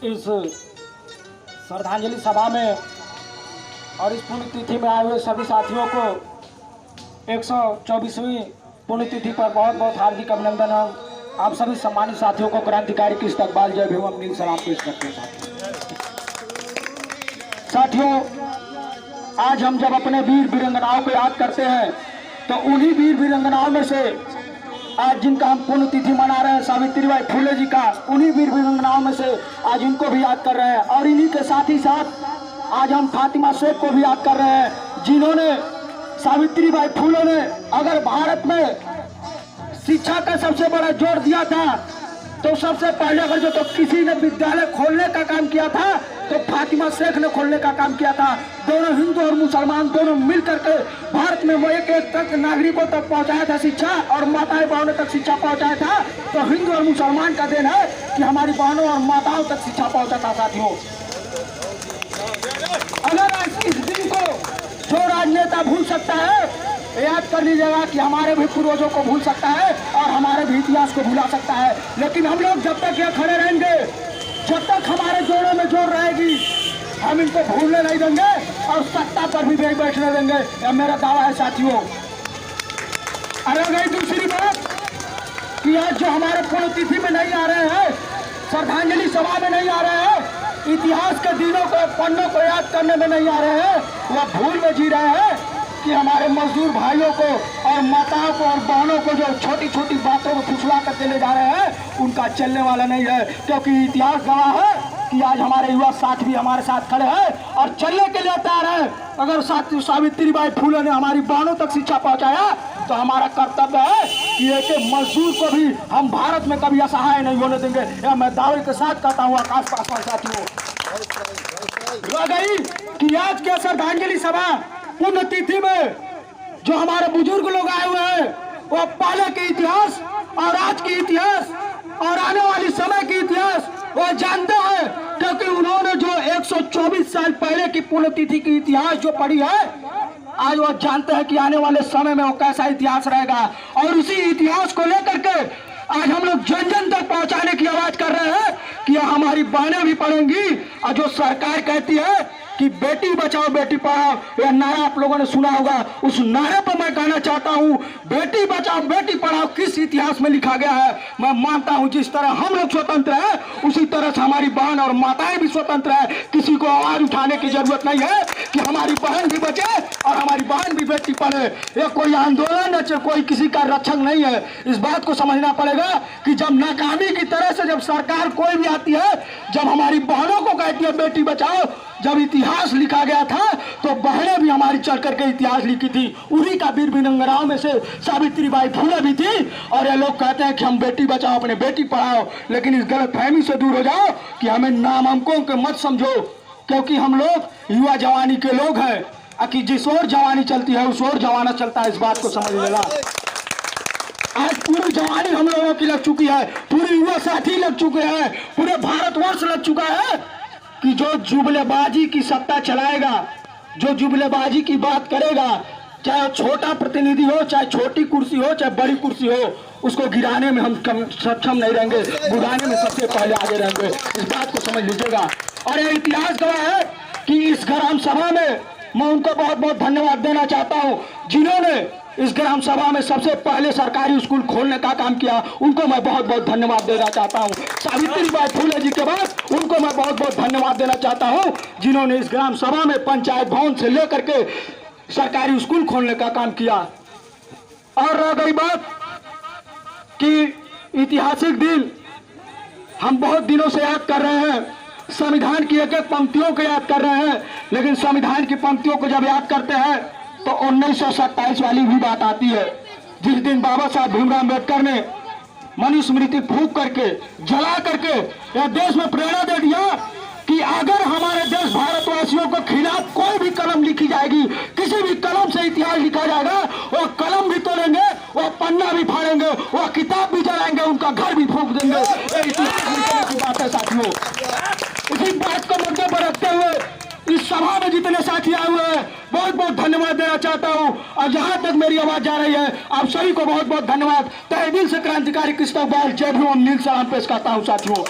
इस श्रद्धांजलि सभा में और इस पुण्यतिथि में आए हुए सभी साथियों को 124वीं पुण्यतिथि पर बहुत बहुत हार्दिक अभिनंदन। आप सभी सम्मानित साथियों को क्रांतिकारी की इस्तकबाल जय भीम नील सलाम पेश करते हैं। साथियों, आज हम जब अपने वीर वीरंगनाओं को याद करते हैं तो उन्हीं वीर वीरंगनाओं में से आज जिनका हम पुण्यतिथि मना रहे हैं सावित्रीबाई फुले जी का, उन्हीं वीर वीरंगनाओं में से आज इनको भी याद कर रहे हैं। और इन्हीं के साथ ही साथ आज हम फातिमा शेख को भी याद कर रहे हैं, जिन्होंने सावित्रीबाई फुले ने अगर भारत में शिक्षा का सबसे बड़ा जोर दिया था तो सबसे पहले अगर जो तो किसी ने विद्यालय खोलने का काम किया था तो फातिमा शेख ने खोलने का काम किया था। दोनों हिंदू और मुसलमान दोनों मिल करके भारत में वो एक तक नागरिकों तक पहुंचाया था शिक्षा, और माताएं बहनों तक शिक्षा पहुंचाया था। तो हिंदू और मुसलमान का देन है कि हमारी बहनों और माताओं तक शिक्षा पहुंचा था। साथियों, अगर इस दिन को जो राजनेता भूल सकता है, याद कर लीजिएगा कि हमारे भी पूर्वजों को भूल सकता है और हमारे भी इतिहास को भुला सकता है। लेकिन हम लोग जब तक यहाँ खड़े रहेंगे, जब तक हमारे जोड़ों में जोड़ रहेगी, हम इनको भूलने नहीं देंगे और सत्ता पर भी नहीं बैठने देंगे। यह मेरा दावा है साथियों। अरे गई दूसरी बात कि आज जो हमारे पुण्यतिथि में नहीं आ रहे हैं, श्रद्धांजलि सभा में नहीं आ रहे हैं, इतिहास के दिनों को पन्नों को याद करने में नहीं आ रहे हैं, वह भूल में जी रहे हैं कि हमारे मजदूर भाइयों को और माताओं को और बहनों को जो छोटी छोटी बातों को फुसला कर चले जा रहे हैं, उनका चलने वाला नहीं है। क्योंकि इतिहास गवाह है कि आज हमारे युवा साथ भी हमारे साथ खड़े हैं और चलने के लिए तैयार है। अगर सावित्रीबाई फुले ने हमारी बहनों तक शिक्षा पहुंचाया तो हमारा कर्तव्य है कि एक मजदूर को भी हम भारत में कभी असहाय नहीं होने देंगे। यह मैं दावे के साथ कहता हूँ। आकाश पासवान साथियों, रह गई कि आज के श्रद्धांजलि सभा पुण्यतिथि में जो हमारे बुजुर्ग लोग आए हुए हैं, वो पहले के इतिहास और आज के इतिहास और आने वाली समय के इतिहास वो जानते हैं। क्योंकि उन्होंने जो 124 साल पहले की पुण्यतिथि की इतिहास जो पढ़ी है, आज वो जानते हैं कि आने वाले समय में वो कैसा इतिहास रहेगा। और उसी इतिहास को लेकर के आज हम लोग जन जन तक पहुंचाने की आवाज कर रहे हैं कि हमारी बहनें भी पढ़ेंगी। और जो सरकार कहती है कि बेटी बचाओ बेटी पढ़ाओ, यह नारा आप लोगों ने सुना होगा, उस नारे पर मैं कहना चाहता हूं, बेटी बचाओ बेटी पढ़ाओ किस इतिहास में लिखा गया है। मैं मानता हूं जिस तरह हम लोग स्वतंत्र हैं, उसी तरह से हमारी बहन और माताएं भी स्वतंत्र है। किसी को आवाज उठाने की जरूरत नहीं है कि हमारी बहन भी बचे और हमारी बहन भी बेटी पढ़े। यह कोई आंदोलन है, कोई किसी का रक्षक नहीं है। इस बात को समझना पड़ेगा कि जब नाकामी की तरह से जब सरकार कोई भी आती है, जब हमारी बहनों को कहती है बेटी बचाओ, जब इतिहास लिखा गया था तो बहनें भी हमारी चढ़ करके इतिहास लिखी थी। उन्हीं का वीर वीरंगनाओं में से सावित्रीबाई फुले भी थी। और ये लोग कहते हैं कि हम बेटी बचाओ अपने बेटी पढ़ाओ, लेकिन इस गलतफहमी से दूर हो जाओ कि हमें नामांकों के मत समझो। क्योंकि हम लोग युवा जवानी के लोग हैं कि जिस ओर जवानी चलती है उस ओर जवाना चलता है। इस बात को समझ लेना। आज पूरी जवानी हम लोगों की लग चुकी है, पूरी युवा साथी लग चुके हैं, पूरे भारतवर्ष लग चुका है कि जो जुमलेबाजी की सत्ता चलाएगा, जो जुमलेबाजी की बात करेगा, चाहे छोटा प्रतिनिधि हो, चाहे छोटी कुर्सी हो, चाहे बड़ी कुर्सी हो, उसको गिराने में हम सक्षम नहीं रहेंगे, गिराने में सबसे पहले आगे रहेंगे। इस बात को समझ लीजिएगा। और यह इतिहास गवाह है कि इस ग्राम सभा में मैं उनको बहुत बहुत धन्यवाद देना चाहता हूँ, जिन्होंने इस ग्राम सभा में सबसे पहले सरकारी स्कूल खोलने का काम किया। उनको मैं बहुत बहुत धन्यवाद देना चाहता हूँ। सावित्रीबाई फुले जी के बाद उनको मैं बहुत बहुत धन्यवाद देना चाहता हूँ, जिन्होंने इस ग्राम सभा में पंचायत भवन से लेकर के सरकारी स्कूल खोलने का काम किया। और रह गई बात कि ऐतिहासिक दिन हम बहुत दिनों से याद कर रहे हैं, संविधान की एक एक पंक्तियों को याद कर रहे हैं। लेकिन संविधान की पंक्तियों को जब याद करते हैं तो 1927 वाली भी बात आती है, जिस दिन बाबा साहब भीमराव अम्बेडकर ने मनुस्मृति फूंक करके जला करके यह देश में प्रेरणा दे दिया कि अगर हमारे देश भारतवासियों को खिलाफ कोई भी कलम लिखी जाएगी, किसी भी कलम से इतिहास लिखा जाएगा, वो कलम भी तोड़ेंगे, वो पन्ना भी फाड़ेंगे, वो किताब भी जलाएंगे, उनका घर भी फूंक देंगे। ये इतिहास लिखने की बात है साथियों। इसी बात को मुद्दे पर रखते हुए इस सभा में जितने साथी आए हुए हैं, बहुत बहुत धन्यवाद देना चाहता हूं। और जहां तक मेरी आवाज जा रही है, आप सभी को बहुत बहुत धन्यवाद। तहे दिल से क्रांतिकारी की इस्तकबाल जय भीम नील सलाम पेश करता हूं साथियों।